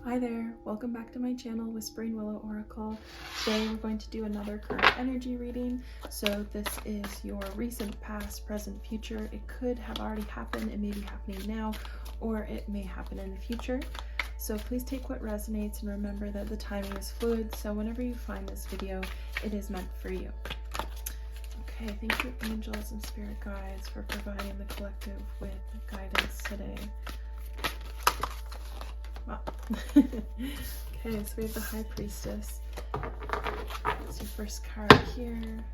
Hi there, welcome back to my channel, Whispering Willow Oracle. Today we're going to do another current energy reading. So this is your recent, past, present, future. It could have already happened, it may be happening now, or it may happen in the future. So please take what resonates and remember that the timing is fluid, so whenever you find this video, it is meant for you. Okay, thank you angels and spirit guides for providing the collective with guidance today. Wow. Okay, so we have the High Priestess. That's your first card here.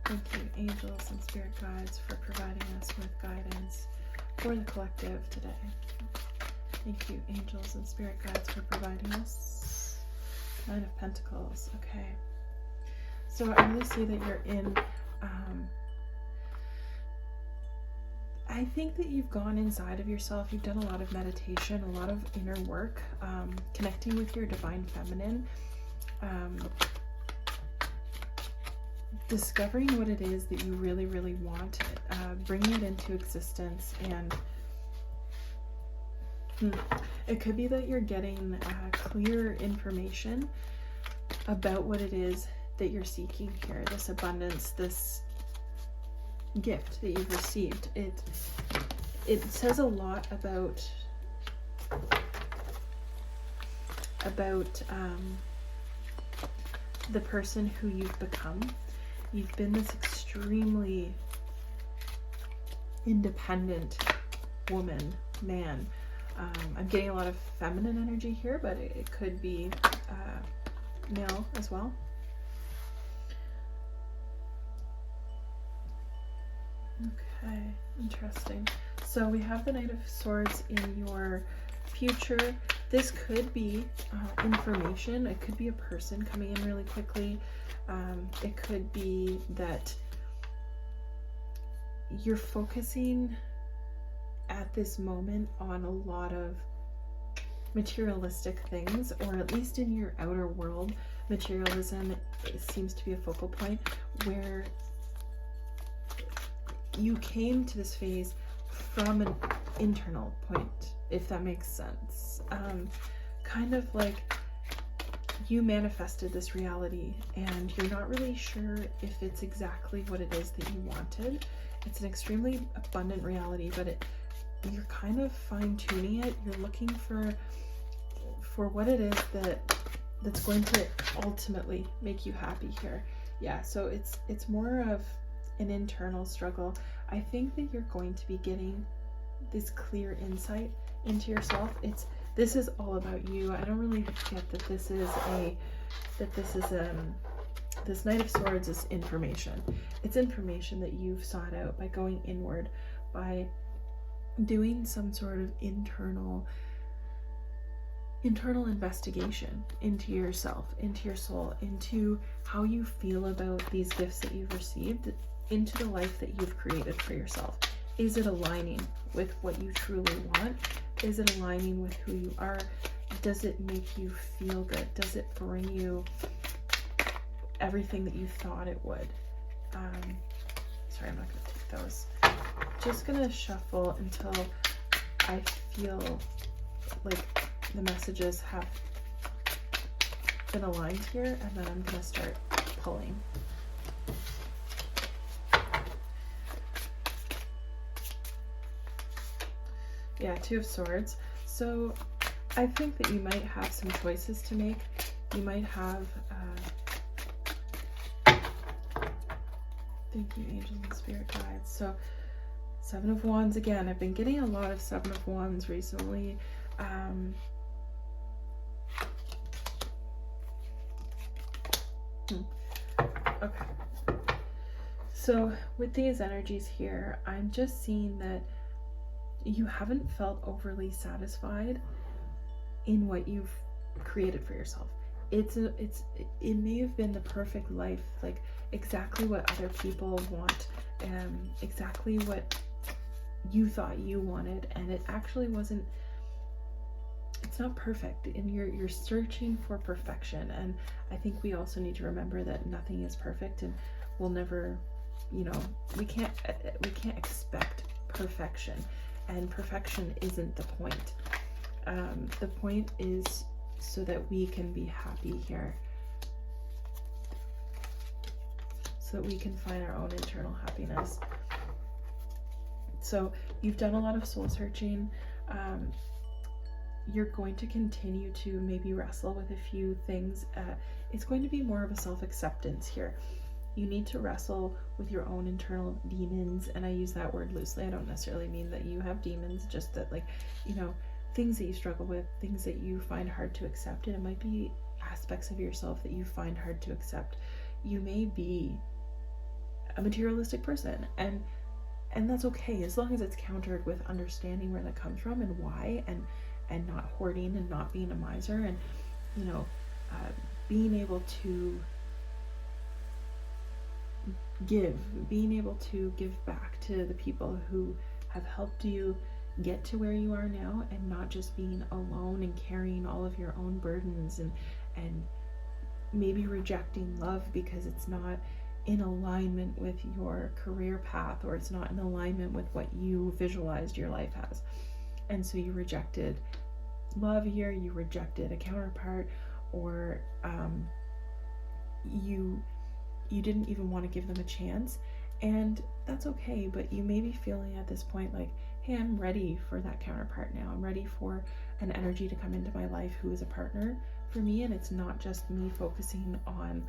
Thank you, angels and spirit guides, for providing us with guidance for the collective today. Thank you, angels and spirit guides, for providing us. Nine of Pentacles. Okay. So I really see that you're in I think that you've gone inside of yourself. You've done a lot of meditation, a lot of inner work, connecting with your divine feminine, discovering what it is that you really, really want, bringing it into existence. And it could be that you're getting clear information about what it is that you're seeking here, this abundance, this gift that you've received. It says a lot about the person who you've become. You've been this extremely independent woman, man. I'm getting a lot of feminine energy here, but it could be male as well. Okay, interesting. So we have the Knight of Swords in your future. This could be information. It could be a person coming in really quickly. It could be that you're focusing at this moment on a lot of materialistic things, or at least in your outer world, materialism seems to be a focal point where you came to this phase from an internal point, if that makes sense. Kind of like you manifested this reality and you're not really sure if it's exactly what it is that you wanted. It's an extremely abundant reality, but you're kind of fine-tuning it. You're looking for what it is that's going to ultimately make you happy here. Yeah, so it's more of an internal struggle. I think that you're going to be getting this clear insight into yourself. This is all about you. I don't really get that this Knight of Swords is information. It's information that you've sought out by going inward, by doing some sort of internal investigation into yourself, into your soul, into how you feel about these gifts that you've received, into the life that you've created for yourself. Is it aligning with what you truly want? Is it aligning with who you are? Does it make you feel good? Does it bring you everything that you thought it would? Sorry, I'm not going to take those. Just going to shuffle until I feel like the messages have been aligned here, and then I'm going to start pulling. Yeah, Two of Swords. So I think that you might have some choices to make. You might have thank you, angels and spirit guides. So Seven of Wands again. I've been getting a lot of Seven of Wands recently. Okay. So with these energies here, I'm just seeing that you haven't felt overly satisfied in what you've created for yourself. It may have been the perfect life, like exactly what other people want, exactly what you thought you wanted, and it actually wasn't. It's not perfect, and you're searching for perfection. And I think we also need to remember that nothing is perfect, and we'll never, we can't expect perfection. And perfection isn't the point. The point is so that we can be happy here. So that we can find our own internal happiness. So you've done a lot of soul searching. You're going to continue to maybe wrestle with a few things. It's going to be more of a self-acceptance here. You need to wrestle with your own internal demons, and I use that word loosely. I don't necessarily mean that you have demons, just that, like, you know, things that you struggle with, things that you find hard to accept, and it might be aspects of yourself that you find hard to accept. You may be a materialistic person, and that's okay, as long as it's countered with understanding where that comes from and why, and not hoarding and not being a miser, and, you know, being able to being able to give back to the people who have helped you get to where you are now, and not just being alone and carrying all of your own burdens, and maybe rejecting love because it's not in alignment with your career path, or it's not in alignment with what you visualized your life as. And so you rejected love here, you rejected a counterpart, or you didn't even want to give them a chance, and that's okay. But you may be feeling at this point like, hey, I'm ready for that counterpart now. I'm ready for an energy to come into my life who is a partner for me, and it's not just me focusing on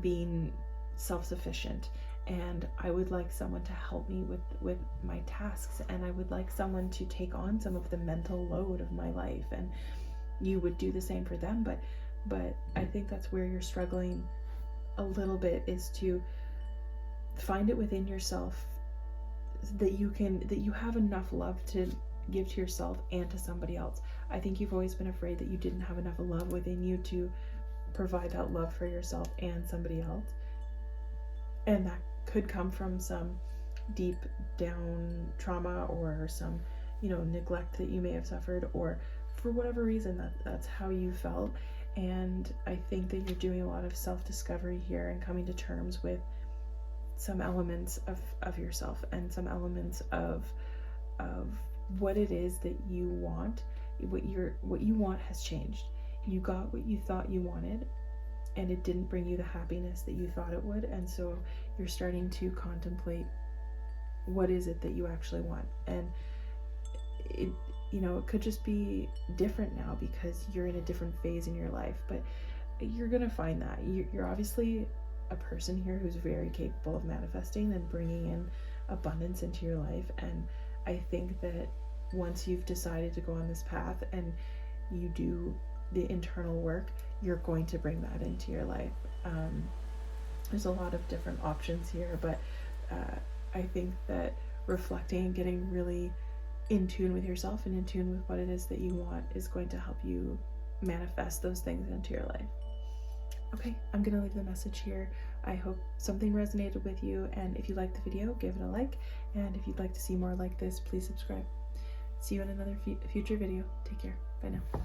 being self-sufficient, and I would like someone to help me with my tasks, and I would like someone to take on some of the mental load of my life, and you would do the same for them. But I think that's where you're struggling a little bit, is to find it within yourself that you have enough love to give to yourself and to somebody else. I think you've always been afraid that you didn't have enough love within you to provide that love for yourself and somebody else, and that could come from some deep down trauma, or some, you know, neglect that you may have suffered, or for whatever reason that's how you felt. And I think that you're doing a lot of self-discovery here and coming to terms with some elements of yourself, and some elements of what it is that you want. What you want has changed. You got what you thought you wanted, and it didn't bring you the happiness that you thought it would, and so you're starting to contemplate, what is it that you actually want? And it, you know, it could just be different now because you're in a different phase in your life, but you're gonna find that. You're obviously a person here who's very capable of manifesting and bringing in abundance into your life, and I think that once you've decided to go on this path and you do the internal work, you're going to bring that into your life. There's a lot of different options here, but I think that reflecting and getting really in tune with yourself and in tune with what it is that you want is going to help you manifest those things into your life. Okay, I'm gonna leave the message here. I hope something resonated with you, and if you liked the video, give it a like, and if you'd like to see more like this, please subscribe. See you in another future video. Take care. Bye now.